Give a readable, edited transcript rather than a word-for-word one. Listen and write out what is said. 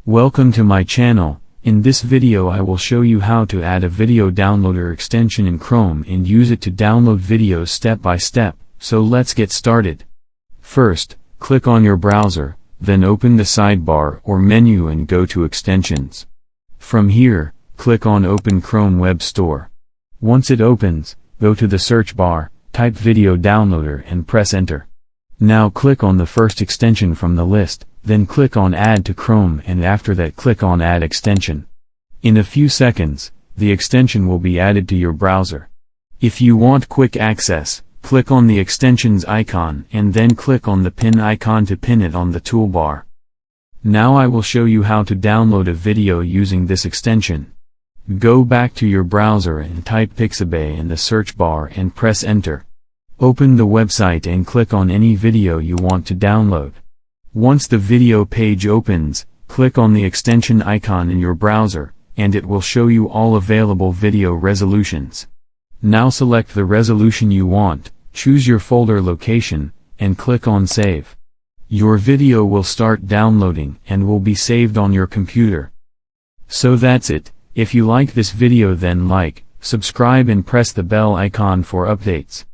Welcome to my channel. In this video I will show you how to add a video downloader extension in Chrome and use it to download videos step by step, so let's get started. First, click on your browser, then open the sidebar or menu and go to Extensions. From here, click on Open Chrome Web Store. Once it opens, go to the search bar, type Video Downloader and press Enter. Now click on the first extension from the list, then click on Add to Chrome and after that click on Add Extension. In a few seconds, the extension will be added to your browser. If you want quick access, click on the extensions icon and then click on the pin icon to pin it on the toolbar. Now I will show you how to download a video using this extension. Go back to your browser and type Pixabay in the search bar and press Enter. Open the website and click on any video you want to download. Once the video page opens, click on the extension icon in your browser, and it will show you all available video resolutions. Now select the resolution you want, choose your folder location, and click on Save. Your video will start downloading and will be saved on your computer. So that's it. If you like this video then like, subscribe and press the bell icon for updates.